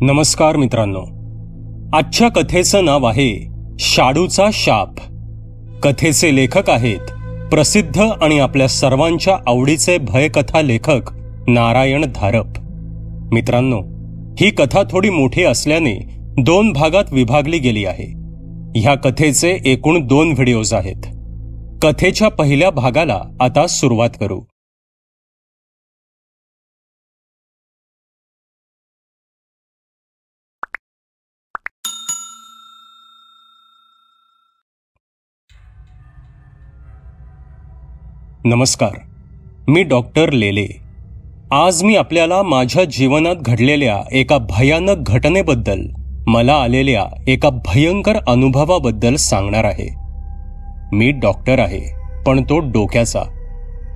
नमस्कार मित्रांनो, आजच्या कथेचं नाव आहे शाडूचा शाप. कथेचे लेखक आहेत प्रसिद्ध आणि आपल्या सर्वांच्या आवडीचे भयकथा लेखक नारायण धारप. मित्रांनो, ही कथा थोडी मोठी असल्याने 2 भागात विभागली गेली आहे. ह्या कथेचे एकूण 2 व्हिडिओज आहेत. कथेच्या पहिल्या भागाला आता सुरुवात करू. नमस्कार, मी डॉक्टर लेले. आज मी आपल्याला माझ्या जीवनात घडलेल्या एका भयानक घटनेबद्दल, मला आलेल्या एका भयंकर अनुभवाबद्दल सांगणार आहे. मी डॉक्टर आहे, पण तो डोक्याचा.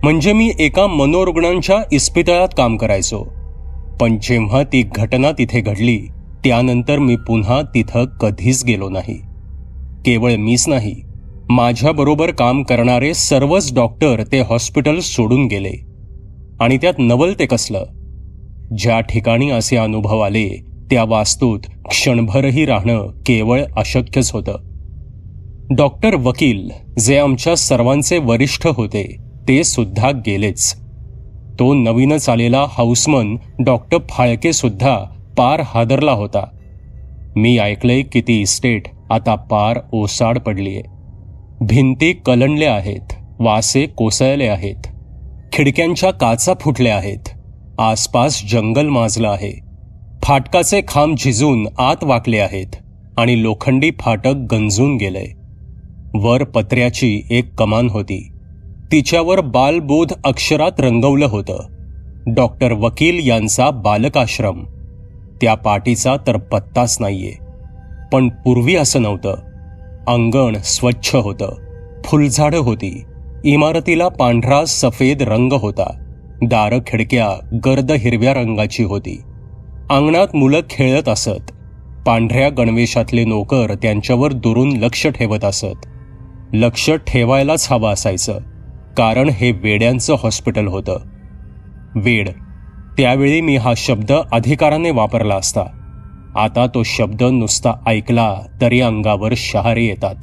म्हणजे मी एका मनोरुग्णांच्या इस्पितळात काम करायचो. पण जेव्हा ती घटना तिथे घडली त्यानंतर मी पुन्हा तिथं कधीच गेलो नाही. केवळ मीच नाही, माझ्याबरोबर काम करणारे सर्वच डॉक्टर ते हॉस्पिटल सोडून गेले. आणि त्यात नवल ते कसलं, ज्या ठिकाणी असे अनुभव आले त्या वास्तूत क्षणभरही राहणं केवळ अशक्यच होतं. डॉक्टर वकील, जे आमच्या सर्वांचे वरिष्ठ होते, ते सुद्धा गेलेच. तो नवीनच आलेला हाऊसमन डॉक्टर फाळके सुद्धा पार हादरला होता. मी ऐकलंय की ती इस्टेट आता पार ओसाड पडलीये. भिंती कलंडल्या आहेत, वासे कोसळले आहेत, खिडक्यांच्या काचा फुटल्या आहेत, आसपास जंगल माजलं आहे, फाटकाचे खांब झिजून आत वाकले आहेत आणि लोखंडी फाटक गंजून गेलंय. वर पत्र्याची एक कमान होती, तिच्यावर बालबोध अक्षरात रंगवलं होतं, डॉक्टर वकील यांचा बालकाश्रम. त्या पाटीचा तर पत्ताच नाहीये. पण पूर्वी असं नव्हतं. अंगण स्वच्छ होतं, फुलझाडं होती, इमारतीला पांढरा सफेद रंग होता, दारं खिडक्या गर्द हिरव्या रंगाची होती. अंगणात मुलं खेळत असत, पांढऱ्या गणवेशातले नोकर त्यांच्यावर दुरून लक्ष ठेवत असत. लक्ष ठेवायलाच हवं असायचं, कारण हे वेड्यांचं हॉस्पिटल होतं. वेड, त्यावेळी मी हा शब्द अधिकाराने वापरला असता. आता तो शब्द नुसता ऐकला तरी अंगावर शहारे येतात.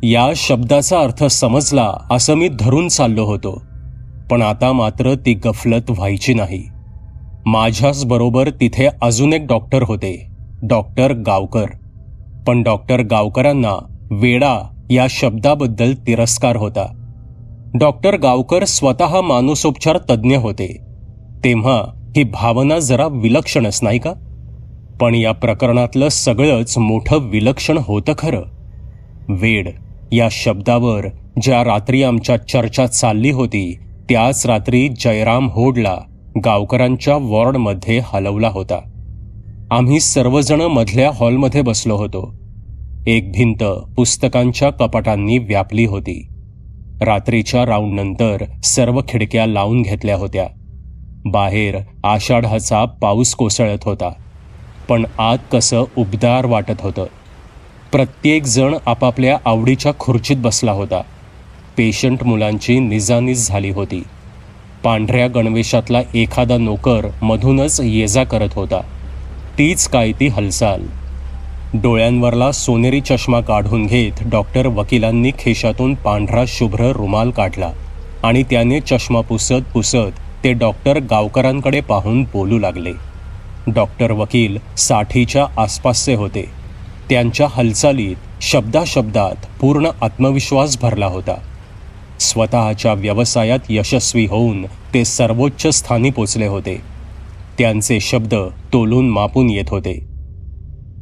या शब्दाचा अर्थ समजला असं मी धरून चाललो होतो. पण आता मात्र ती गफलत व्हायची नाही. माझ्याच बरोबर तिथे अजून एक डॉक्टर होते, डॉक्टर गावकर. पण डॉक्टर गावकरांना वेडा या शब्दाबद्दल तिरस्कार होता. डॉक्टर गावकर स्वतः मानसोपचार तज्ज्ञ होते, तेव्हा ही भावना जरा विलक्षणच नाही का? पण या प्रकरणातलं सगळंच मोठं विलक्षण होतं खरं. वेड या शब्दावर ज्या रात्री आमच्या चर्चा चालली होती, त्याच रात्री जयराम होडला गावकरांच्या वॉर्डमध्ये हलवला होता. आम्ही सर्वजण मधल्या हॉलमध्ये बसलो होतो. एक भिंत पुस्तकांच्या कपाटांनी व्यापली होती. रात्रीच्या राऊंडनंतर सर्व खिडक्या लावून घेतल्या होत्या. बाहेर आषाढाचा पाऊस कोसळत होता, पण आत कसं उबदार वाटत होतं. प्रत्येक जण आपापल्या आवडीच्या खुर्चीत बसला होता. पेशंट मुलांची निजानीज झाली होती. पांढऱ्या गणवेशातला एखादा नोकर मधूनच ये-जा करत होता. तीच काय ती हालचाल. डोळ्यांवरला सोनेरी चष्मा काढून घेत डॉक्टर वकिलांनी खिशातून पांढरा शुभ्र रुमाल काढला आणि त्याने चष्मा पुसत पुसत ते डॉक्टर गावकरांकडे पाहून बोलू लागले. डॉक्टर वकील 60च्या आसपासचे होते. त्यांच्या हालचालीत, शब्दाशब्दात पूर्ण आत्मविश्वास भरला होता. स्वतःच्या व्यवसायात यशस्वी होऊन ते सर्वोच्च स्थानी पोचले होते. त्यांचे शब्द तोलून मापून येत होते.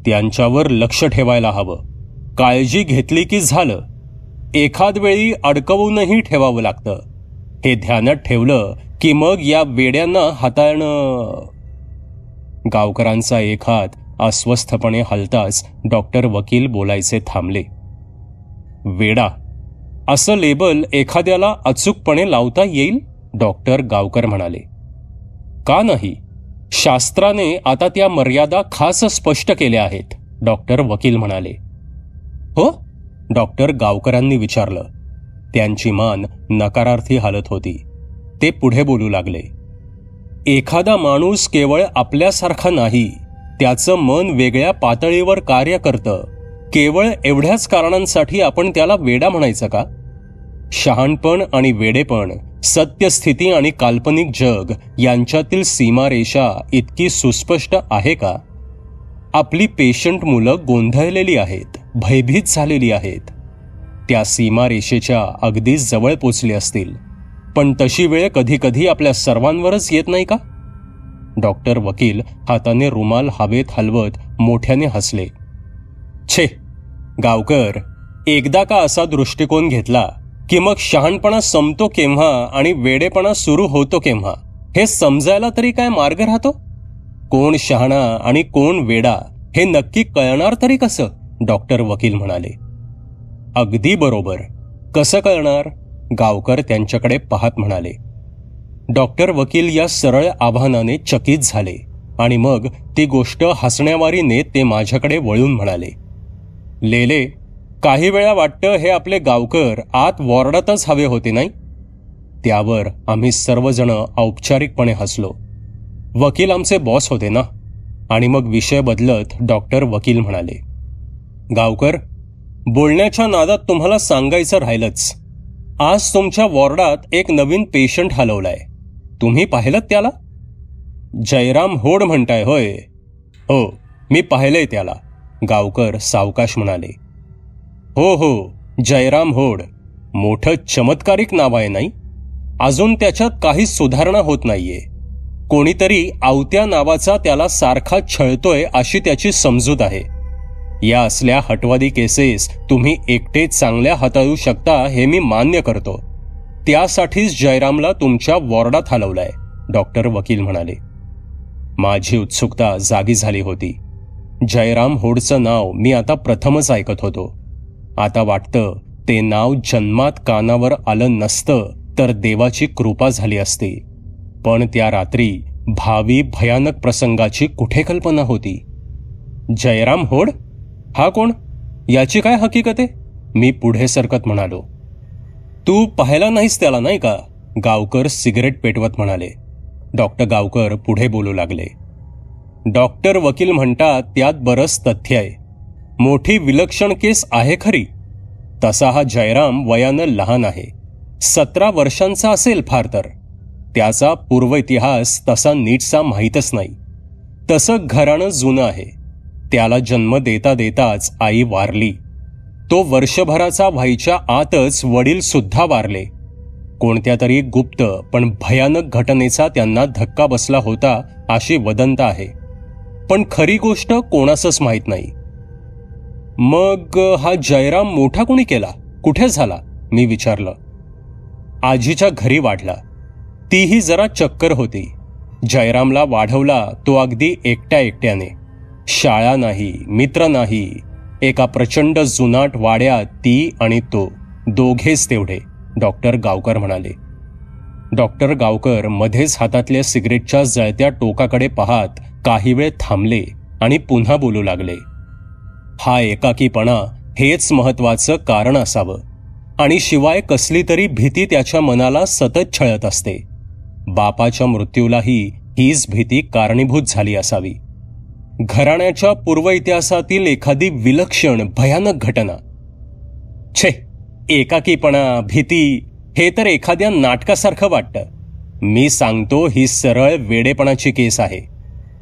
त्यांच्यावर लक्ष ठेवायला हवं. काळजी घेतली की झालं. एखाद वेळी अडकवूनही ठेवावं लागतं. हे ध्यानात ठेवलं की मग या वेड्यांना हाताळणं. गावकरांचा एक हात अस्वस्थपणे हलताच डॉक्टर वकील बोलायचे थांबले. वेडा असं लेबल एखाद्याला अचूकपणे लावता येईल, डॉक्टर गावकर म्हणाले. का नाही? शास्त्राने आता त्या मर्यादा खास स्पष्ट केल्या आहेत, डॉक्टर वकील म्हणाले. हो? डॉक्टर गावकरांनी विचारलं. त्यांची मान नकारार्थी हालत होती. ते पुढे बोलू लागले. एखादा माणूस केवळ आपल्यासारखा नाही, त्याचं मन वेगळ्या पातळीवर कार्य करतं, केवळ एवढ्याच कारणांसाठी आपण त्याला वेडा म्हणायचं का? शहाणपण आणि वेडेपण, सत्यस्थिती आणि काल्पनिक जग यांच्यातील सीमारेषा इतकी सुस्पष्ट आहे का? आपली पेशंट मुलं गोंधळलेली आहेत, भयभीत झालेली आहेत. त्या सीमारेषेच्या अगदी जवळ पोचली असतील, पण तशी वेळ कधी कधी आपल्या सर्वांवरच येत नाही का? डॉक्टर वकील हाताने रुमाल हवेत हलवत मोठ्याने हसले. छे गावकर, एकदा का असा दृष्टिकोन घेतला की मग शहाणपणा संपतो केव्हा आणि वेडेपणा सुरू होतो केव्हा हे समजायला तरी काय मार्ग राहतो? कोण शहाणा आणि कोण वेडा हे नक्की कळणार तरी कसं? डॉक्टर वकील म्हणाले. अगदी बरोबर, कसं कळणार? गावकर त्यांच्याकडे पाहत म्हणाले. डॉक्टर वकील या सरळ आव्हानाने चकित झाले आणि मग ती गोष्ट हसण्यावारीने ते माझ्याकडे वळून म्हणाले. लेले, काही वेळा वाटतं हे आपले गावकर आत वॉर्डातच हवे होते नाही? त्यावर आम्ही सर्वजण औपचारिकपणे हसलो. वकील आमचे बॉस होते ना. आणि मग विषय बदलत डॉक्टर वकील म्हणाले. गावकर, बोलण्याच्या नादात तुम्हाला सांगायचं राहिलंच. आज तुमच्या वॉर्डात एक नवीन पेशंट हलवलाय. तुम्ही पाहिलं त्याला? जयराम होड म्हणताय होय? हो, मी पाहिलंय त्याला. गावकर सावकाश म्हणाले. हो हो, जयराम होड. मोठं चमत्कारिक नाव आहे नाही? अजून त्याच्यात काही सुधारणा होत नाहीये. कोणीतरी आवत्या नावाचा त्याला सारखा छळतोय अशी त्याची समजूत आहे. या असल्या हटवादी केसेस तुम्ही एकटे चांगल्या हाताळू शकता हे मी मान्य करतो. त्यासाठीच जयरामला तुमच्या वॉर्डात हलवलाय, डॉक्टर वकील म्हणाले. माझी उत्सुकता जागी झाली होती. जयराम होडचं नाव मी आता प्रथमच ऐकत होतो. आता वाटतं ते नाव जन्मात कानावर आलं नसतं तर देवाची कृपा झाली असती. पण त्या रात्री भावी भयानक प्रसंगाची कुठे कल्पना होती? जयराम होड हा कोण? याची काय हकीकत आहे? मी पुढे सरकत म्हणालो. तू पाहिला नाहीस त्याला नाही का? गावकर सिगरेट पेटवत म्हणाले. डॉक्टर गावकर पुढे बोलू लागले. डॉक्टर वकील म्हणतात त्यात बरंच तथ्य आहे. मोठी विलक्षण केस आहे खरी. तसा हा जयराम वयानं लहान आहे. 17 वर्षांचा असेल फार तर. त्याचा पूर्व इतिहास तसा नीटसा माहीतच नाही. तसं घराणं जुनं आहे. त्याला जन्म देता देताच आई वारली. तो वर्षभराचा व्हायच्या आतच वडील सुद्धा वारले. कोणत्या तरी गुप्त पण भयानक घटनेचा त्यांना धक्का बसला होता अशी वदंता आहे. पण खरी गोष्ट कोणासच माहीत नाही. मग हा जयराम मोठा कोणी केला? कुठे झाला? मी विचारलं. आजीच्या घरी वाढला. तीही जरा चक्कर होती. जयरामला वाढवला तो अगदी एकट्याने. शाळा नाही, मित्र नाही. एका प्रचंड जुनाट वाड्यात ती आणि तो दोघेच तेवढे, डॉक्टर गावकर म्हणाले. डॉक्टर गावकर मध्येच हातातल्या सिगरेटच्या जळत्या टोकाकडे पाहत काही वेळ थांबले आणि पुन्हा बोलू लागले. हा एकाकीपणा हेच महत्वाचं कारण असावं आणि शिवाय कसली तरी भीती त्याच्या मनाला सतत छळत असते. बापाच्या मृत्यूलाही हीच भीती कारणीभूत झाली असावी. घराण्याच्या पूर्व इतिहासातील एखादी विलक्षण भयानक घटना. छे, एकाकीपणा, भीती हे तर एखाद्या नाटकासारखं वाटतं. मी सांगतो ही सरळ वेडेपणाची केस आहे.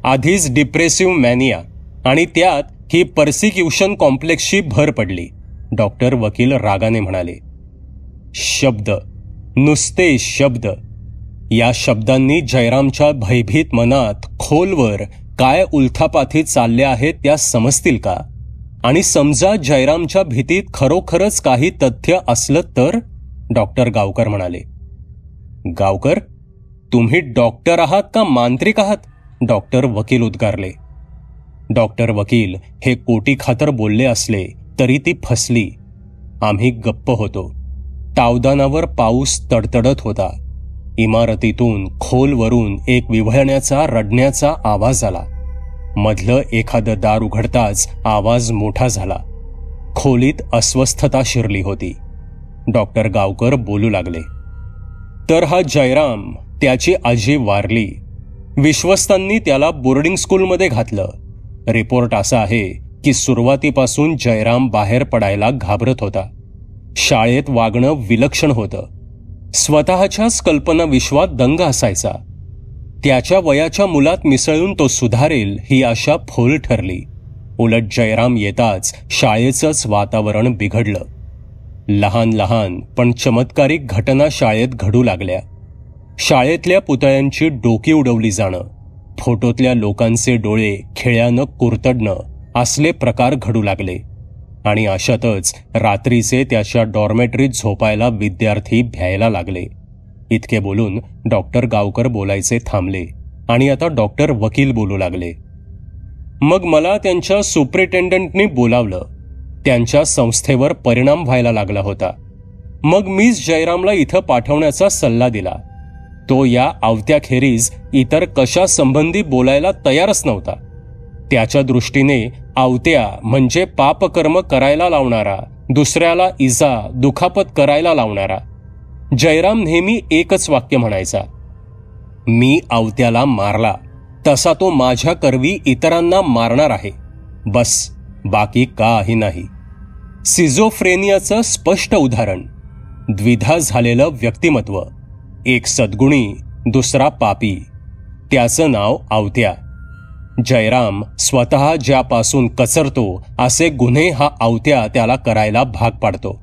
आधीच डिप्रेसिव्ह मॅनिया आणि त्यात ही पर्सिक्युशन कॉम्प्लेक्सची भर पडली, डॉक्टर वकील रागाने म्हणाले. शब्द, नुसते शब्द. या शब्दांनी जयरामच्या भयभीत मनात खोलवर काय उलथापाथी चालल्या आहेत त्या समजतील का? आणि समजा जयरामच्या भीतीत खरोखरच काही तथ्य असलं तर? डॉक्टर गावकर म्हणाले. गावकर, तुम्ही डॉक्टर आहात का मांत्रिक आहात? डॉक्टर वकील उद्गारले. डॉक्टर वकील हे कोटी खातर बोलले असले तरी ती फसली. आम्ही गप्प होतो. तावदानावर पाऊस तडतडत होता. इमारतीतून खोलवरून एक विव्हळण्याचा रडण्याचा आवाज आला. मधलं एखादं दार उघडताच आवाज मोठा झाला. खोलीत अस्वस्थता शिरली होती. डॉक्टर गावकर बोलू लागले. तर हा जयराम, त्याची आजी वारली. विश्वस्तांनी त्याला बोर्डिंग स्कूलमध्ये घातलं. रिपोर्ट असा आहे की सुरुवातीपासून जयराम बाहेर पडायला घाबरत होता. शाळेत वागणं विलक्षण होतं. स्वतःच्याच कल्पना विश्वात दंग असायचा. त्याच्या वयाच्या मुलात मिसळून तो सुधारेल ही आशा फोल ठरली. उलट जयराम येताच शाळेचंच वातावरण बिघडलं. लहान लहान पण चमत्कारिक घटना शाळेत घडू लागल्या. शाळेतल्या पुतळ्यांची डोकी उडवली जाणं, फोटोतल्या लोकांचे डोळे खिळ्यानं कुरतडणं असले प्रकार घडू लागले. आणि अशातच रात्रीचे त्याच्या डॉर्मेटरीत झोपायला विद्यार्थी भ्यायला लागले. इतके बोलून डॉक्टर गावकर बोलायचे थांबले आणि आता डॉक्टर वकील बोलू लागले. मग मला त्यांच्या सुपरिटेंडंटनी बोलावलं. त्यांच्या संस्थेवर परिणाम व्हायला लागला होता. मग मीच जयरामला इथं पाठवण्याचा सल्ला दिला. तो या आवत्याखेरीज इतर कशासंबंधी बोलायला तयारच नव्हता. त्याच्या दृष्टीने आवत्या म्हणजे पापकर्म करायला लावणारा, दुसऱ्याला इजा दुखापत करायला लावणारा. जयराम नेहमी एकच वाक्य म्हणायचा, मी आवत्याला मारला तसा तो माझ्या करवी इतरांना मारणार आहे, बस, बाकी काही नाही. सिझोफ्रेनियाचं स्पष्ट उदाहरण. द्विधा झालेलं व्यक्तिमत्व, एक सद्गुणी, दुसरा पापी. त्याचं नाव आवत्या. जयराम स्वतः ज्यापासून कचरतो असे गुन्हे हा आवत्या त्याला करायला भाग पाडतो.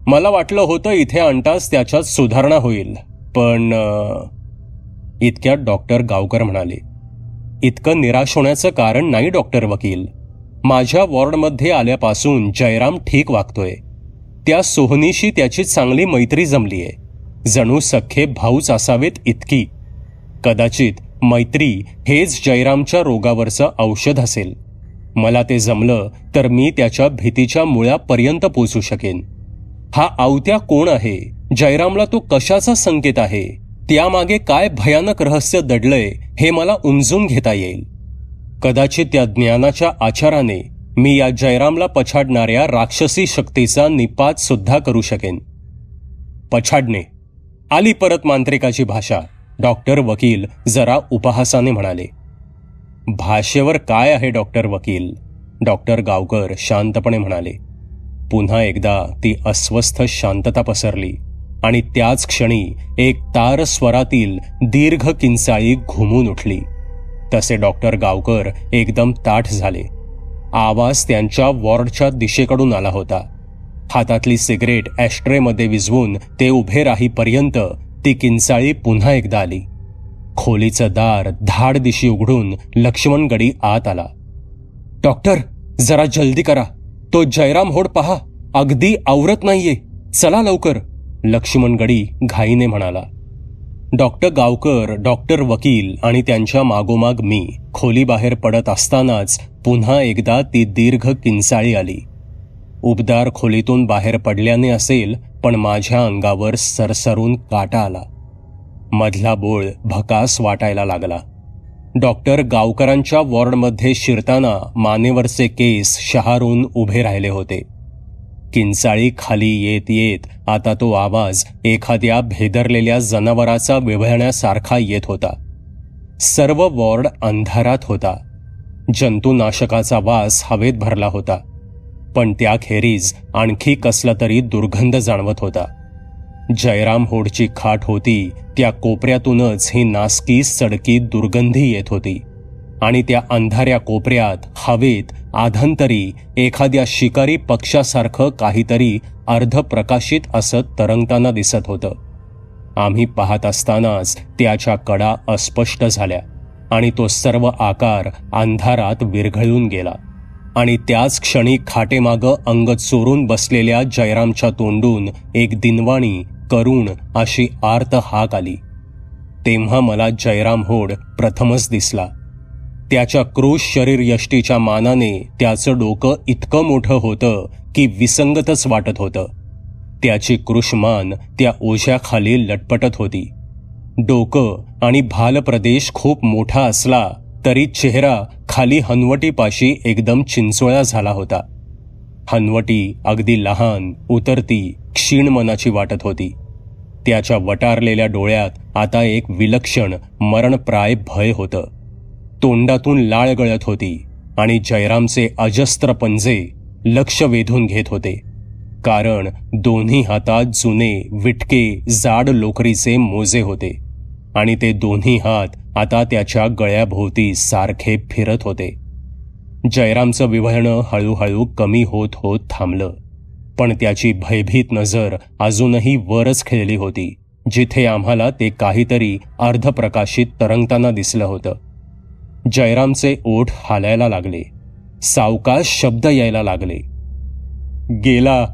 मला वाटलं होतं इथे आणताच त्याच्यात सुधारणा होईल, पण इतक्यात डॉक्टर गावकर म्हणाले, इतकं निराश होण्याचं कारण नाही डॉक्टर वकील. माझ्या वॉर्डमध्ये आल्यापासून जयराम ठीक वागतोय. त्या सोहनीशी त्याची चांगली मैत्री जमलीये. जणू सख्खे भाऊच असावेत इतकी. कदाचित मैत्री हेच जयरामच्या रोगावरचं औषध असेल. मला ते जमलं तर मी त्याच्या भीतीच्या मुळापर्यंत पोचू शकेन. हा आवत्या कोण आहे, जयरामला तो कशाचा संकेत आहे, त्यामागे काय भयानक रहस्य दडलंय हे मला उमजून घेता येईल. कदाचित त्या ज्ञानाच्या आचाराने मी या जयरामला पछाडणाऱ्या राक्षसी शक्तीचा निपात सुद्धा करू शकेन. पछाडणे आली परत मांत्रिकाची भाषा. डॉक्टर वकील जरा उपहासाने म्हणाले. भाषेवर काय आहे डॉक्टर वकील, डॉक्टर गावकर शांतपणे म्हणाले. पुन्हा एकदा ती अस्वस्थ शांतता पसरली आणि त्याच क्षणी एक तार स्वरातील दीर्घ किंचाळी घुमून उठली. तसे डॉक्टर गावकर एकदम ताठ झाले. आवाज त्यांच्या वॉर्डच्या दिशेकडून आला होता. हातातली सिगरेट ॲस्ट्रेमध्ये विझवून ते उभे राहीपर्यंत ती किंचाळी पुन्हा एकदा आली. खोलीचं दार धाड दिशी उघडून लक्ष्मण गडी आत आला. डॉक्टर, जरा जल्दी करा, तो जयराम होड पहा, अगदी आवरत नाहीये, चला लवकर, लक्ष्मण गडी घाईने म्हणाला. डॉक्टर गावकर, डॉक्टर वकील आणि त्यांच्या मागोमाग मी खोलीबाहेर पडत असतानाच पुन्हा एकदा ती दीर्घ किंचाळी आली. उबदार खोलीतून बाहेर पडल्याने असेल, पण माझ्या अंगावर सरसरून काटा आला. मधला बोळ भकास वाटायला लागला. डॉक्टर गावकरांच्या वॉर्डमध्ये शिरताना मानेवरचे केस शहारून उभे राहिले होते. किंचाळी खाली येत येत आता तो आवाज एखाद्या भेदरलेल्या जनावराचा विव्हळण्यासारखा येत होता. सर्व वॉर्ड अंधारात होता. जंतुनाशकाचा वास हवेत भरला होता, पण त्याखेरीज आणखी कसला तरी दुर्गंध जाणवत होता. जयराम होडची खाट होती, त्या कोपऱ्यातूनच ही नासकी सडकी दुर्गंधी येत होती. आणि त्या अंधाऱ्या कोपऱ्यात हवेत आधांतरी एखाद्या शिकारी पक्षासारखं काहीतरी अर्धप्रकाशित असं तरंगताना दिसत होतं. आम्ही पाहत असतानाच त्याच्या कडा अस्पष्ट झाल्या आणि तो सर्व आकार अंधारात विरघळून गेला. आणि त्याच क्षणी खाटेमागं अंग चोरून बसलेल्या जयरामच्या तोंडून एक दिनवाणी करुण अशी आर्त हाक आली. तेव्हा मला जयराम होड प्रथमच दिसला. त्याच्या क्रूश शरीर यष्टीच्या मानाने त्याचं डोकं इतकं मोठं होतं की विसंगतच वाटत होतं. त्याची कृशमान त्या ओझ्याखाली लटपटत होती. डोकं आणि भाल प्रदेश खूप मोठा असला तरी चेहरा खाली हनवटीपाशी एकदम चिंचोळा झाला होता. हनवटी अगदी लहान, उतरती, क्षीण मनाची वाटत होती. त्याच्या वटारलेल्या डोळ्यात आता एक विलक्षण मरणप्राय भय होतं. तोंडातून लाळ गळत होती आणि जयरामचे अजस्त्र पंजे लक्ष वेधून घेत होते, कारण दोन्ही हातात जुने विटके जाड लोकरीचे मोजे होते आणि ते दोन्ही हात आता त्याच्या गळ्याभोवती सारखे फिरत होते. जयरामचं विव्हळणं हळूहळू कमी होत होत थांबलं, पण त्याची भयभीत नजर अजूनही वरच खेळली होती, जिथे आम्हाला ते काहीतरी अर्धप्रकाशित तरंगताना दिसलं होतं. जयरामचे ओठ हालायला लागले, सावकाश शब्द यायला लागले. गेला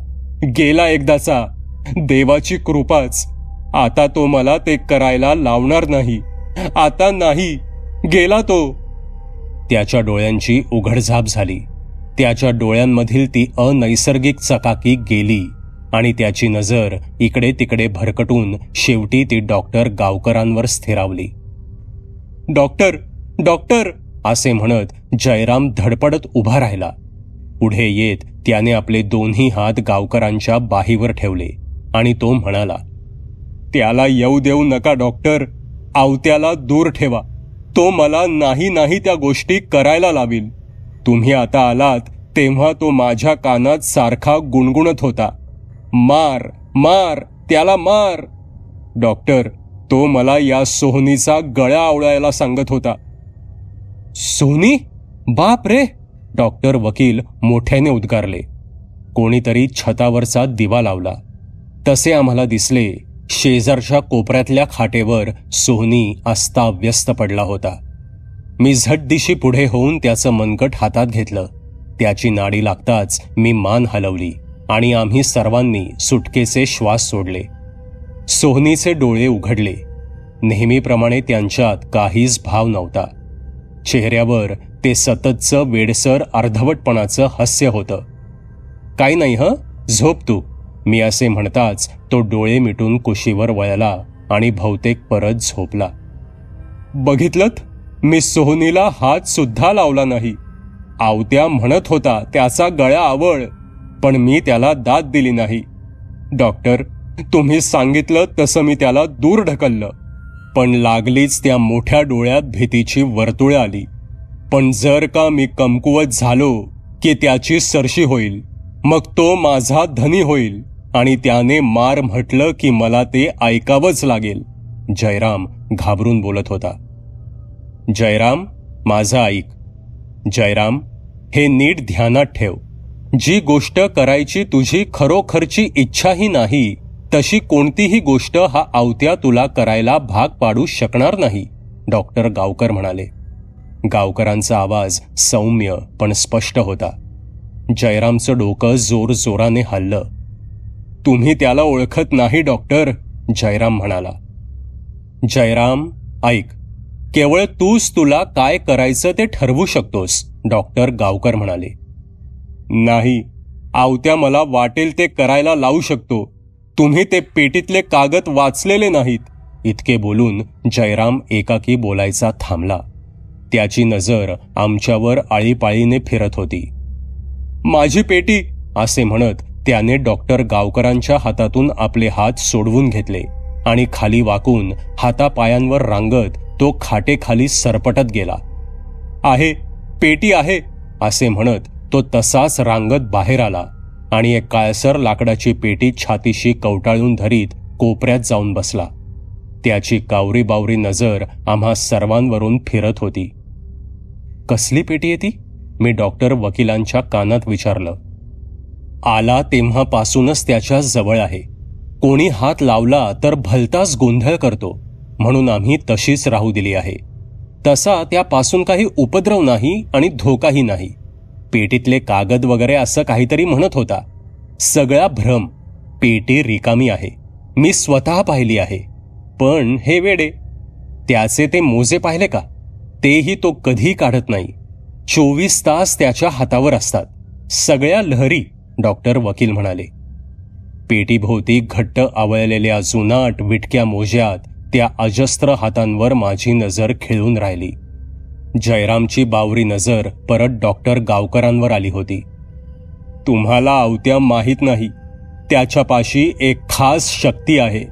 गेला एकदाचा, देवाची कृपाच. आता तो मला ते करायला लावणार नाही. आता नाही, गेला तो. त्याच्या डोळ्यांची उघडझाप झाली. त्याच्या डोळ्यांमधील ती अनैसर्गिक चकाकी गेली आणि त्याची नजर इकडे तिकडे भरकटून शेवटी ती डॉक्टर गावकरांवर स्थिरावली. डॉक्टर डॉक्टर असे म्हणत जयराम धडपडत उभा राहिला. पुढे येत त्याने आपले दोन्ही हात गावकरांच्या बाहीवर ठेवले आणि तो म्हणाला, त्याला येऊ देऊ नका डॉक्टर. आवत्याला दूर ठेवा. तो मला नाही नाही त्या गोष्टी करायला लावील. तुम्ही आता आलात तेव्हा तो माझ्या कानात सारखा गुणगुणत होता, मार मार, त्याला मार. डॉक्टर, तो मला या सोहनीचा गळा आवळायला सांगत होता. सोनी? बाप रे! डॉक्टर वकील मोठ्याने उद्गारले. कोणीतरी छतावरचा दिवा लावला. तसे आम्हाला दिसले शेजारच्या कोपऱ्यातल्या खाटेवर सोहनी अस्ताव्यस्त पडला होता. मी झटदिशी पुढे होऊन त्याचं मनगट हातात घेतलं. त्याची नाडी लागताच मी मान हलवली आणि आम्ही सर्वांनी सुटकेचे श्वास सोडले. सोहनीचे डोळे उघडले. नेहमीप्रमाणे त्यांच्यात काहीच भाव नव्हता. चेहऱ्यावर ते सततचं वेडसर अर्धवटपणाचं हास्य होतं. काही नाही झोप तू, मी असे म्हणताच तो डोळे मिटून कुशीवर वळला आणि बहुतेक परत झोपला. बघितलंत, मी सोहनीला हात सुद्धा लावला नाही. आवत्या म्हणत होता त्याचा गळा आवळ, पण मी त्याला दाद दिली नाही. डॉक्टर, तुम्ही सांगितलं तसं मी त्याला दूर ढकललं, पण लागलीच त्या मोठ्या डोळ्यात भीतीची वर्तुळे आली. पण जर का मी कमकुवत झालो की त्याची सरशी होईल, मग तो माझा धनी होईल आणि त्याने मार म्हटलं की मला ते ऐकावंच लागेल. जयराम घाबरून बोलत होता. जयराम, माझं ऐक. जयराम, हे नीट ध्यानात ठेव. जी गोष्ट करायची तुझी खरोखरची इच्छाही नाही, तशी कोणतीही गोष्ट हा आवत्या तुला करायला भाग पाडू शकणार नाही, डॉक्टर गावकर म्हणाले. गावकरांचा आवाज सौम्य पण स्पष्ट होता. जयरामचं डोकं जोरजोराने हललं. तुम्ही त्याला ओळखत नाही डॉक्टर, जयराम म्हणाला. जयराम, ऐक. केवळ तूच तुला काय करायचं ते ठरवू शकतोस, डॉक्टर गावकर म्हणाले. नाही, आवत्या मला वाटेल ते करायला लावू शकतो. तुम्ही ते पेटीतले कागद वाचलेले नाहीत. इतके बोलून जयराम एकाकी बोलायचा थांबला. त्याची नजर आमच्यावर आळीपाळीने फिरत होती. माझी पेटी असे म्हणत त्याने डॉक्टर गावकरांच्या हातातून आपले हात सोडवून घेतले आणि खाली वाकून हातापायांवर रांगत तो खाटेखाली सरपटत गेला. आहे, पेटी आहे असे म्हणत तो तसाच रांगत बाहेर आला आणि एक काळसर लाकडाची पेटी छातीशी कवटाळून धरीत कोपऱ्यात जाऊन बसला. त्याची कावरी बावरी नजर आम्हा सर्वांवरून फिरत होती. कसली पेटी आहे ती? मी डॉक्टर वकिलांच्या कानात विचारलं. आला तेव्हापासूनच त्याच्या जवळ आहे. कोणी हात लावला तर भलताच गोंधळ करतो, म्हणून आम्ही तशीच राहू दिली आहे. तसा त्यापासून काही उपद्रव नाही आणि धोकाही नाही. पेटीतले कागद वगैरे असं काहीतरी म्हणत होता. सगळा भ्रम. पेटी रिकामी आहे. मी स्वतः पाहिली आहे. पण हे वेडे, त्याचे ते मोजे पाहिले का? तेही तो कधी काढत नाही. 24 तास त्याच्या हातावर असतात. सगळ्या लहरी, डॉक्टर वकील म्हणाले. पेटीभोवती घट्ट आवळलेल्या जुनाट विटक्या मोज्यात त्या अजस्त्र हातांवर माझी नजर खिळून राहिली. जयरामची बावरी नजर परत डॉक्टर गावकरांवर आली होती. तुम्हाला आवत्या माहीत नाही, त्याच्यापाशी एक खास शक्ती आहे.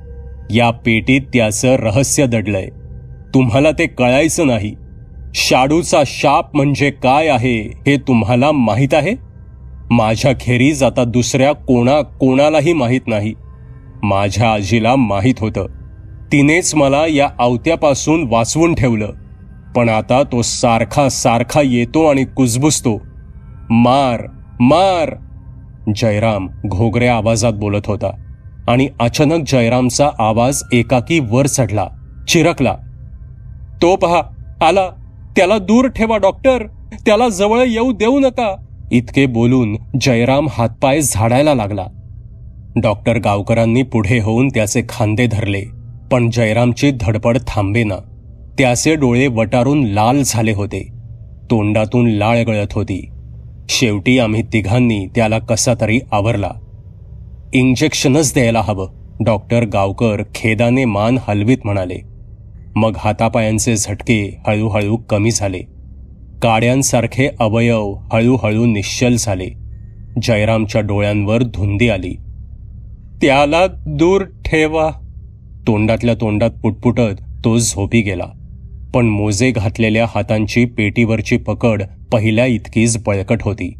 या पेटीत त्याचं रहस्य दडलंय. तुम्हाला ते कळायचं नाही. शाडूचा शाप म्हणजे काय आहे हे तुम्हाला माहीत आहे? माझ्याखेरीज आता दुसऱ्या कोणालाही माहीत नाही. माझ्या आजीला माहीत होतं. तिनेच मला या आवत्यापासून वाचवून ठेवलं. पण आता तो सारखा येतो आणि कुजबुजतो. मार मार. जयराम घोगऱ्या आवाजात बोलत होता आणि अचानक जयरामचा आवाज एकाकी वर चढला, चिरकला. तो पहा आला. त्याला दूर ठेवा डॉक्टर. त्याला जवळ येऊ देऊ नका. इतके बोलून जयराम हातपाय झाडायला लागला. डॉक्टर गावकरांनी पुढे होऊन त्याचे खांदे धरले, पण जयरामची धडपड थांबेना. त्याचे डोळे वटारून लाल झाले होते. तोंडातून लाळ गळत होती. शेवटी आम्ही तिघांनी त्याला कसा तरी आवरला. इंजेक्शनच द्यायला हवं, डॉक्टर गावकर खेदाने मान हलवीत म्हणाले. मग हातापायांचे झटके हळूहळू कमी झाले. काड्यांसारखे अवयव हळूहळू निश्चल झाले. जयरामच्या डोळ्यांवर धुंदी आली. त्याला दूर ठेवा. तोंडातल्या तोंडात पुटपुटत तो झोपी गेला. पण मोजे घातलेल्या हातांची पेटीवरची पकड पहिल्या इतकीच बळकट होती.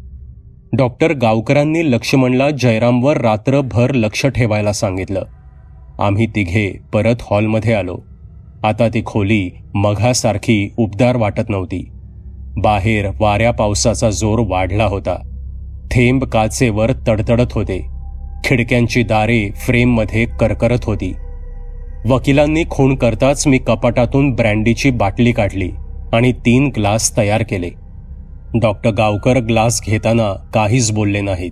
डॉक्टर गावकरांनी लक्ष्मणला जयरामवर रात्रभर लक्ष ठेवायला सांगितलं. आम्ही तिघे परत हॉलमध्ये आलो. आता ती खोली मघासारखी उबदार वाटत नव्हती. बाहेर वाऱ्या पावसाचा जोर वाढला होता. थेंब काचेवर तडतडत होते. खिडक्यांची दारे फ्रेममध्ये करकरत होती. वकिलांनी खून करताच मी कपाटातून ब्रँडीची बाटली काढली आणि 3 ग्लास तयार केले. डॉक्टर गावकर ग्लास घेताना काहीच बोलले नाहीत.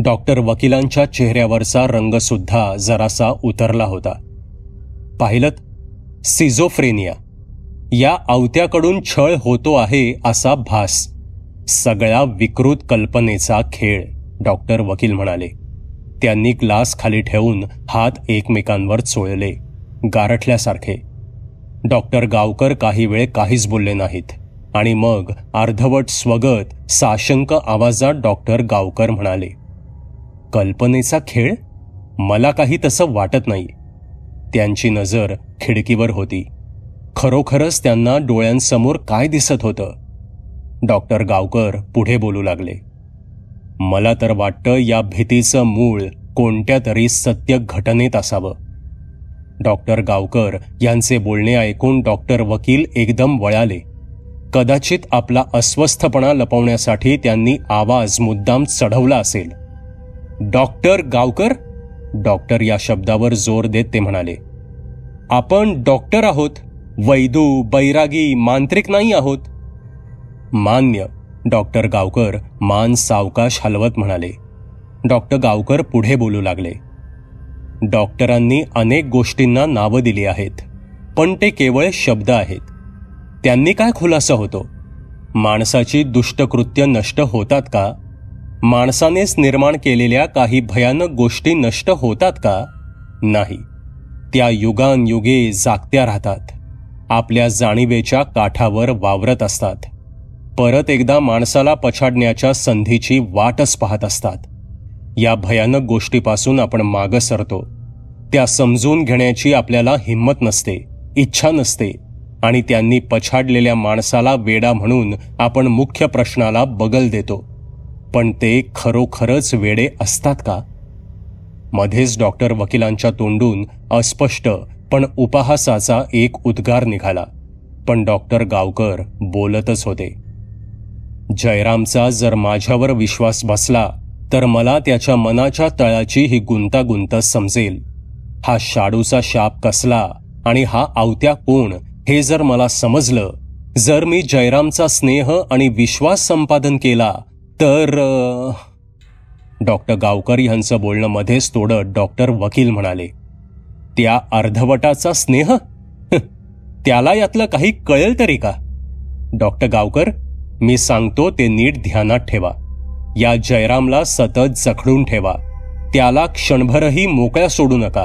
डॉक्टर वकिलांच्या चेहऱ्यावरचा रंगसुद्धा जरासा उतरला होता. पाहिलत, सिझोफ्रेनिया. या आवत्याकडून छळ होतो आहे असा भास. सगळ्या विकृत कल्पनेचा खेळ, डॉक्टर वकील म्हणाले. त्यांनी ग्लास खाली ठेवून हात एकमेकांवर चोळले, गारठल्यासारखे. डॉक्टर गावकर काही वेळ काहीच बोलले नाहीत आणि मग अर्धवट स्वगत साशंक आवाजात डॉक्टर गावकर म्हणाले, कल्पनेचा खेळ? मला काही तसं वाटत नाही. त्यांची नजर खिडकीवर होती. खरोखरच त्यांना डोळ्यांसमोर काय दिसत होतं? डॉक्टर गावकर पुढे बोलू लागले. मला तर वाटतं या भीतीचं मूळ कोणत्या तरी सत्य घटनेत असावं. डॉक्टर गावकर यांचे बोलणे ऐकून डॉक्टर वकील एकदम वळाले. कदाचित आपला अस्वस्थपणा लपवण्यासाठी त्यांनी आवाज मुद्दाम चढवला असेल. डॉक्टर गावकर? डॉक्टर या शब्दावर जोर देत ते म्हणाले, आपण डॉक्टर आहोत, वैदू, बैरागी, मांत्रिक नाही आहोत. मान्य. डॉक्टर गावकर मान सावकाश हलवत म्हणाले. डॉक्टर गावकर पुढे बोलू लागले. डॉक्टरांनी अनेक गोष्टींना नावं दिली आहेत, पण ते केवळ शब्द आहेत. त्यांनी काय खुलासा होतो? माणसाची दुष्टकृत्य नष्ट होतात का? माणसानेच निर्माण केलेल्या काही भयानक गोष्टी नष्ट होतात का? नाही. त्या युगांयुगे जागत्या राहतात. आपल्या जाणीवेच्या काठावर वावरत असतात. परत एकदा माणसाला पछाडण्याच्या संधीची वाटच पाहत असतात. या भयानक गोष्टीपासून आपण मागं सरतो. त्या समजून घेण्याची आपल्याला हिंमत नसते, इच्छा नसते आणि त्यांनी पछाडलेल्या माणसाला वेडा म्हणून आपण मुख्य प्रश्नाला बगल देतो. पण ते खरोखरच वेडे असतात का? मध्येच डॉक्टर वकिलांच्या तोंडून अस्पष्ट पण उपहासाचा एक उद्गार निघाला. पण डॉक्टर गावकर बोलतच होते. जयरामचा जर माझ्यावर विश्वास बसला तर मला त्याच्या मनाच्या तळाची ही गुंतागुंत समजेल. हा शाडूचा शाप कसला आणि हा आवत्या कोण हे जर मला समजलं, जर मी जयरामचा स्नेह आणि विश्वास संपादन केला तर... डॉक्टर गावकर यांचं बोलणं मध्येच तोडत डॉक्टर वकील म्हणाले, त्या अर्धवटाचा स्नेह? त्याला यातलं काही कळेल तरी का? डॉक्टर गावकर, मी सांगतो ते नीट ध्यानात ठेवा. या जयरामला सतत जखडून ठेवा. त्याला क्षणभरही मोकळ्या सोडू नका.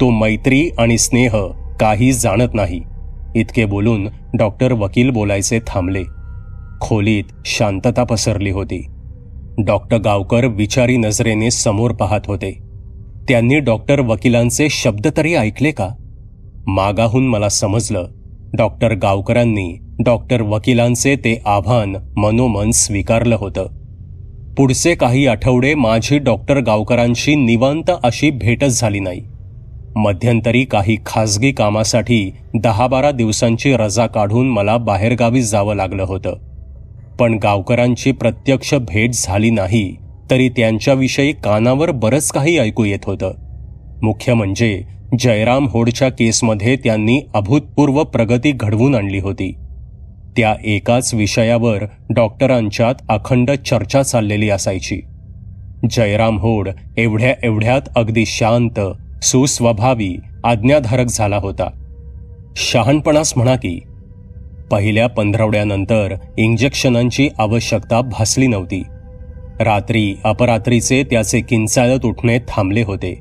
तो मैत्री आणि स्नेह काही जाणत नाही. इतके बोलून डॉक्टर वकील बोलायचे थांबले. खोलीत शांतता पसरली होती. डॉक्टर गावकर विचारी नजरेने समोर पाहत होते. त्यांनी डॉक्टर वकिलांचे शब्द तरी ऐकले का? मागाहून मला समजलं डॉक्टर गावकरांनी डॉक्टर वकिलांचे ते आव्हान मनोमन स्वीकारलं होतं. पुढचे काही आठवडे माझी डॉक्टर गावकरांशी निवांत अशी भेटच झाली नाही. मध्यंतरी काही खासगी कामासाठी 10-12 दिवसांची रजा काढून मला बाहेरगावी जावं लागलं होतं. पण गावकरांची प्रत्यक्ष भेट झाली नाही तरी त्यांच्याविषयी कानावर बरंच काही ऐकू येत होतं. मुख्य म्हणजे जयराम होडच्या केसमध्ये त्यांनी अभूतपूर्व प्रगती घडवून आणली होती. त्या एकाच विषयावर डॉक्टरांच्यात अखंड चर्चा चाललेली असायची. जयराम होड एवढ्यात अगदी शांत, सुस्वभावी, आज्ञाधारक झाला होता. शहाणपणास म्हणा की. पहिल्या पंधरवड्यानंतर इंजेक्शनांची आवश्यकता भासली नव्हती. रात्री अपरात्रीचे त्याचे किंचाळत उठणे थांबले होते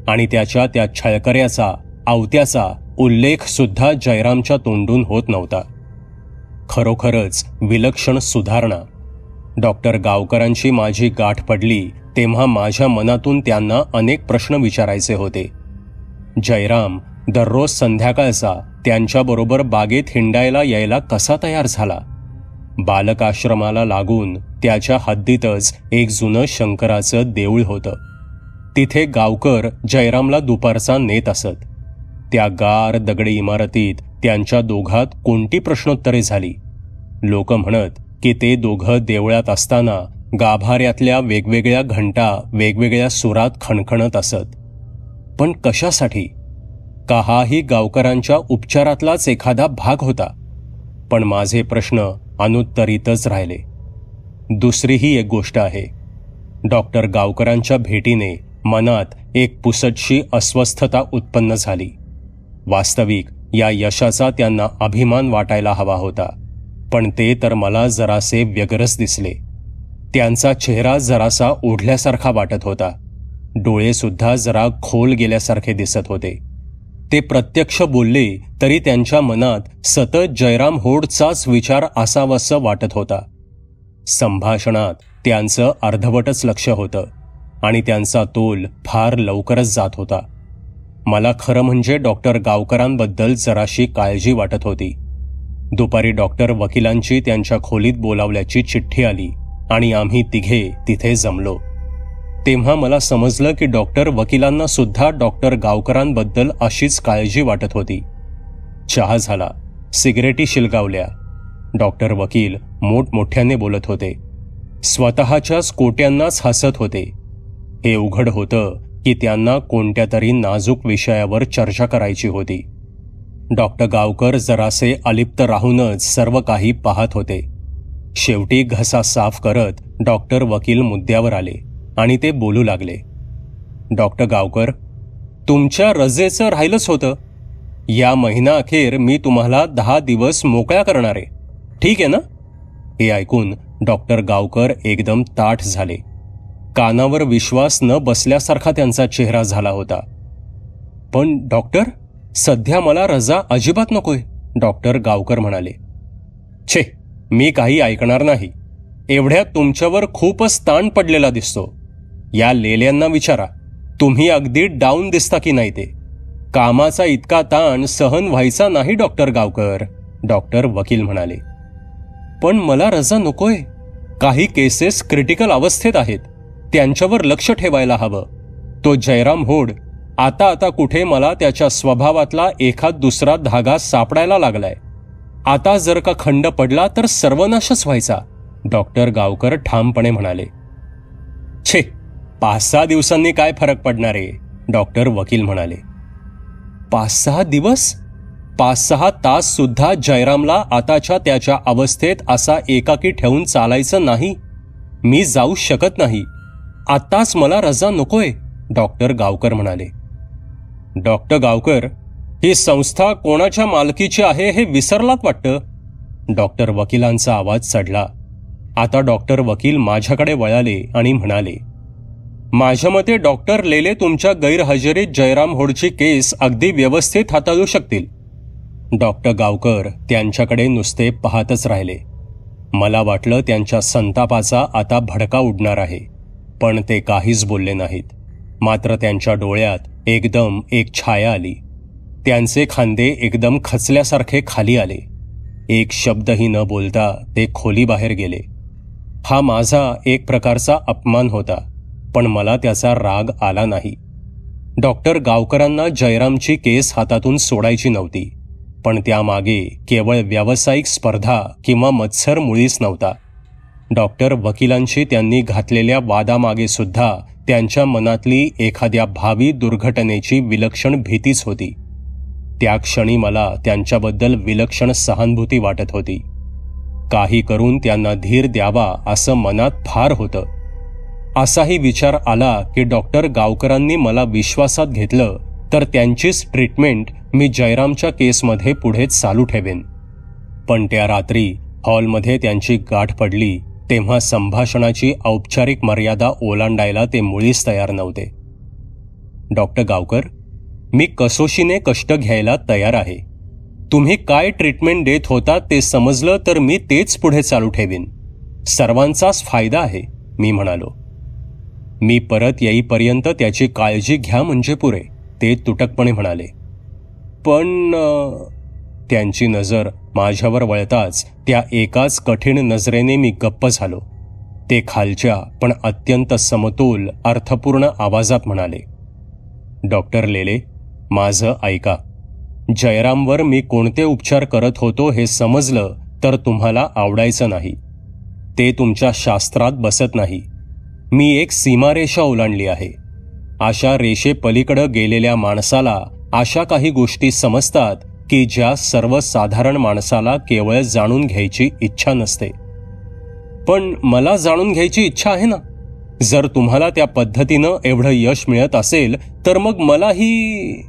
आणि त्याच्या त्या छळकऱ्याचा, आवत्याचा उल्लेख सुद्धा जयरामच्या तोंडून होत नव्हता. खरोखरच विलक्षण सुधारणा. डॉक्टर गावकरांशी माझी गाठ पडली तेव्हा माझ्या मनातून त्यांना अनेक प्रश्न विचारायचे होते. जयराम दररोज संध्याकाळचा त्यांच्याबरोबर बागेत हिंडायला यायला कसा तयार झाला? बालकाश्रमाला लागून त्याच्या हद्दीतच एक जुनं शंकराचं देऊळ होतं. तिथे गावकर जयरामला दुपारचा नेत असत. त्या गार दगडी इमारतीत त्यांच्या दोघात कोणती प्रश्नोत्तरे झाली. लोक म्हणत की ते दोघं देवळात असताना गाभाऱ्यातल्या वेगवेगळ्या घंटा वेगवेगळ्या सुरात खणखणत असत. पण कशासाठी? का हाही गावकरांच्या उपचारातलाच एखादा भाग होता? पण माझे प्रश्न अनुत्तरितच राहिले. दुसरीही एक गोष्ट आहे. डॉक्टर गावकरांच्या भेटीने मनात एक पुसटशी अस्वस्थता उत्पन्न झाली. वास्तविक या यशाचा त्यांना अभिमान वाटायला हवा होता, पण ते तर मला जरासे व्यग्रच दिसले. त्यांचा चेहरा जरासा ओढल्यासारखा वाटत होता. डोळे सुद्धा जरा खोल गेल्यासारखे दिसत होते. ते प्रत्यक्ष बोलले तरी त्यांच्या मनात सतत जयराम होडचाच विचार असावंसं वाटत होता. संभाषणात त्यांचं अर्धवटच लक्ष होतं आणि त्यांचा तोल फार लवकरच जात होता. मला खरं म्हणजे डॉक्टर गावकरांबद्दल जराशी काळजी वाटत होती. दुपारी डॉक्टर वकिलांची त्यांच्या खोलीत बोलावल्याची चिठ्ठी आली आणि आम्ही तिघे तिथे जमलो. तेव्हा मला समजलं की डॉक्टर वकिलांना सुद्धा डॉक्टर गावकरांबद्दल अशीच काळजी वाटत होती. चहा झाला, सिगरेटी शिलगावल्या. डॉक्टर वकील मोठमोठ्याने बोलत होते. स्वतःच्याच कोट्यांनाच हसत होते. हे उघड होतं की त्यांना कोणत्या तरी नाजूक विषयावर चर्चा करायची होती. डॉक्टर गावकर जरासे अलिप्त राहूनच सर्व काही पाहत होते. शेवटी घसा साफ करत डॉक्टर वकील मुद्द्यावर आले आणि ते बोलू लागले. डॉक्टर गावकर, तुमच्या रजेचं राहिलंच होतं. या महिनाअखेर मी तुम्हाला 10 दिवस मोकळ्या करणार आहे. ठीक आहे ना? हे ऐकून डॉक्टर गावकर एकदम ताठ झाले. कानावर विश्वास न बसल्यासारखा त्यांचा चेहरा झाला होता. पण डॉक्टर, सध्या मला रजा अजिबात नकोय, डॉक्टर गावकर म्हणाले. छे, मी काही ऐकणार नाही. एवढ्यात तुमच्यावर खूपच ताण पडलेला दिसतो. या लेल्यांना विचारा, तुम्ही अगदी डाऊन दिसता की नाही ते. कामाचा इतका ताण सहन व्हायचा नाही डॉक्टर गावकर, डॉक्टर वकील म्हणाले. पण मला रजा नकोय. काही केसेस क्रिटिकल अवस्थेत आहेत. त्यांच्यावर लक्ष ठेवायला हवं. तो जयराम होड आता कुठे मला त्याच्या स्वभावातला एखाद दुसरा धागा सापडायला लागलाय. आता जर का खंड पडला तर सर्वनाशच व्हायचा, डॉक्टर गावकर ठामपणे म्हणाले. छे, 5-6 दिवसांनी काय फरक पडणार आहे, डॉक्टर वकील म्हणाले. 5-6 दिवस? 5-6 तास सुद्धा जयरामला आताच्या त्याच्या अवस्थेत असा एकाकी ठेवून चालायचं नाही. मी जाऊ शकत नाही. आत्ताच मला रजा नकोय, डॉक्टर गावकर म्हणाले. डॉक्टर गावकर, ही संस्था कोणाच्या मालकीची आहे हे विसरलात वाटतं, डॉक्टर वकिलांचा आवाज चढला. आता डॉक्टर वकील माझ्याकडे वळाले आणि म्हणाले. माझ्या मते डॉक्टर लेले तुमच्या गैरहजेरीत जयराम होडची केस अगदी व्यवस्थित हाताळू शकतील. डॉक्टर गावकर त्यांच्याकडे नुसते पाहतच राहिले. मला वाटलं त्यांच्या संतापाचा आता भडका उडणार आहे, पण ते काहीच बोलले नाहीत. मात्र त्यांच्या डोळ्यात एकदम एक छाया आली. त्यांचे खांदे एकदम खचल्यासारखे खाली आले. एक शब्दही न बोलता ते खोलीबाहेर गेले. हा माझा एक प्रकारचा अपमान होता, पण मला त्याचा राग आला नाही. डॉक्टर गावकरांना जयरामची केस हातातून सोडायची नव्हती, पण त्यामागे केवळ व्यावसायिक स्पर्धा किंवा मत्सर मुळीच नव्हता. डॉक्टर वकिलांशी त्यांनी घातलेल्या वादामागे सुद्धा त्यांच्या मनातली एखाद्या भावी दुर्घटनेची विलक्षण भीतीच होती. त्या क्षणी मला त्यांच्याबद्दल विलक्षण सहानुभूती वाटत होती. काही करून त्यांना धीर द्यावा असं मनात फार होतं. असाही विचार आला की डॉक्टर गावकरांनी मला विश्वासात घेतलं तर त्यांचीच ट्रीटमेंट मी जयरामच्या केसमध्ये पुढे चालू ठेवेन. पण त्या रात्री हॉलमध्ये त्यांची गाठ पडली तेव्हा संभाषणाची औपचारिक मर्यादा ओलांडायला ते मुळीच तयार नव्हते. डॉक्टर गावकर, मी कसोशीने कष्ट घ्यायला तयार आहे. तुम्ही काय ट्रीटमेंट देत होता ते समजलं तर मी तेच पुढे चालू ठेवीन. सर्वांचाच फायदा आहे, मी म्हणालो. मी परत येईपर्यंत त्याची काळजी घ्या म्हणजे पुरे, ते तुटकपणे म्हणाले. पण त्यांची नजर माझ्यावर वळताच त्या एकाच कठीण नजरेने मी गप्प झालो. ते खालच्या पण अत्यंत समतोल अर्थपूर्ण आवाजात म्हणाले, डॉक्टर लेले, माझं ऐका. जयरामवर मी कोणते उपचार करत होतो हे समजलं तर तुम्हाला आवडायचं नाही. ते तुमच्या शास्त्रात बसत नाही. मी एक सीमारेषा ओलांडली आहे. अशा रेषेपलीकडं गेलेल्या माणसाला अशा काही गोष्टी समजतात की ज्या सर्वसाधारण माणसाला केवळ जाणून घ्यायची इच्छा नसते. पण मला जाणून घ्यायची इच्छा आहे ना. जर तुम्हाला त्या पद्धतीनं एवढं यश मिळत असेल तर मग मलाही.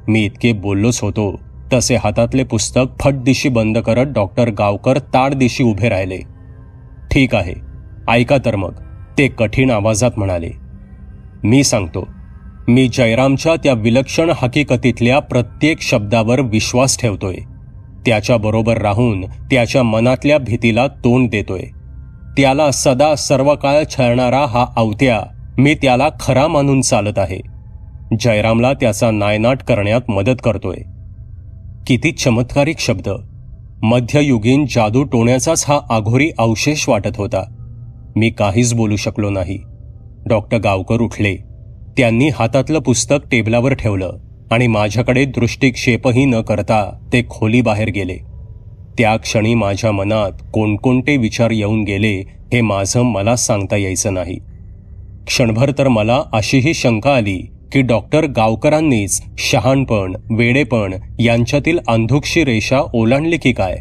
मी इतके बोललोच होतो तसे हातातले पुस्तक फटदिशी बंद करत डॉक्टर गावकर ताडदिशी उभे राहिले. ठीक आहे, ऐका तर मग, ते कठीण आवाजात म्हणाले. मी सांगतो, मी जयरामच्या त्या विलक्षण हकीकतीतल्या प्रत्येक शब्दावर विश्वास ठेवतोय. त्याच्याबरोबर राहून त्याच्या मनातल्या भीतीला तोंड देतोय. त्याला सदा सर्व काळ छळणारा हा अवत्या मी त्याला खरा मानून चालत आहे. जयरामला त्याचा नायनाट करण्यात मदत करतोय. किती चमत्कारिक शब्द. मध्ययुगीन जादू टोण्याचाच हा आघोरी अवशेष वाटत होता. मी काहीच बोलू शकलो नाही. डॉक्टर गावकर उठले. त्यांनी हातातलं पुस्तक टेबलावर ठेवलं आणि माझ्याकडे दृष्टिक्षेपही न करता ते खोलीबाहेर गेले. त्या क्षणी माझ्या मनात कोणकोणते विचार येऊन गेले हे माझं मला सांगता यायचं नाही. क्षणभर तर मला अशीही शंका आली की डॉक्टर गावकरांनीच शहाणपण, वेडेपण यांच्यातील अंधुकशी रेषा ओलांडली की काय.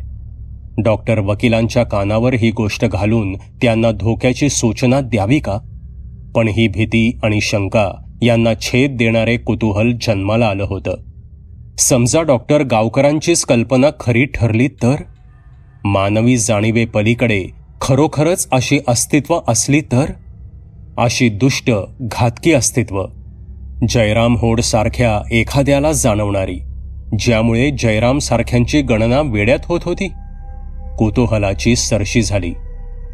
डॉक्टर वकिलांच्या कानावर ही गोष्ट घालून त्यांना धोक्याची सूचना द्यावी का. पण ही भीती आणि शंका यांना छेद देणारे कुतूहल जन्माला आलं होतं. समजा डॉक्टर गावकरांचीच कल्पना खरी ठरली तर. मानवी जाणीवे पलीकडे खरोखरच अशी अस्तित्व असली तर. अशी दुष्ट, घातकी अस्तित्व. जयराम होड सारख्या एखाद्याला जाणवणारी, ज्यामुळे जयराम सारख्यांची गणना वेड्यात होत होती. कुतूहलाची सरशी झाली.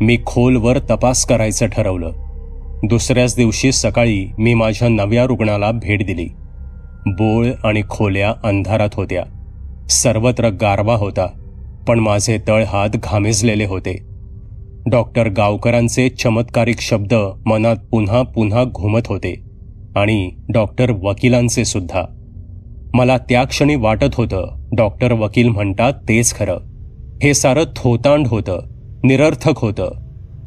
मी खोलवर तपास करायचं ठरवलं. दुसऱ्याच दिवशी सकाळी मी माझ्या नव्या रुग्णाला भेट दिली. बोळ आणि खोल्या अंधारात होत्या. सर्वत्र गारवा होता, पण माझे तळहात घामेजलेले होते. डॉक्टर गावकरांचे चमत्कारिक शब्द मनात पुन्हा पुन्हा घुमत होते आणि डॉक्टर वकिलांचे सुद्धा. मला त्या क्षणी वाटत होतं डॉक्टर वकील म्हणतात तेच खरं. हे सारं थोतांड होतं, निरर्थक होतं,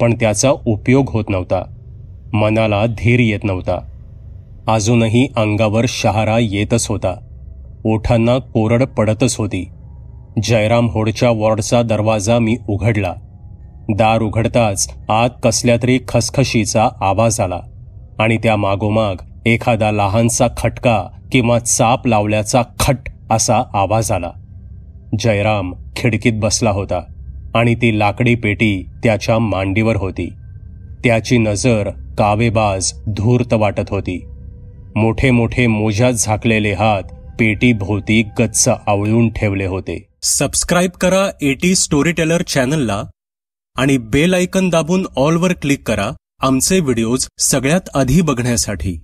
पण त्याचा उपयोग होत नव्हता. मनाला धीर येत नव्हता. अजूनही अंगावर शहारा येतच होता. ओठांना कोरड पडतच होती. जयराम होडच्या वॉर्डचा दरवाजा मी उघडला. दार उघडताच आत कसल्या तरी खसखशीचा आवाज आला आणि त्या मागोमाग एखादा लहानसा खटका किंवा चाप लावल्याचा खट असा आवाज आला. जयराम खिडकीत बसला होता आणि ती लाकडी पेटी त्याच्या मांडीवर होती. त्याची नजर कावेबाज, धूर्त वाटत होती. मोठे मोठे मोज्यात झाकलेले हात पेटी भोवती गच्च आवळून ठेवले होते. सबस्क्राईब करा एटी स्टोरी टेलर चॅनलला आणि बेल आयकन दाबून ऑलवर क्लिक करा आमचे व्हिडिओज सगळ्यात आधी बघण्यासाठी.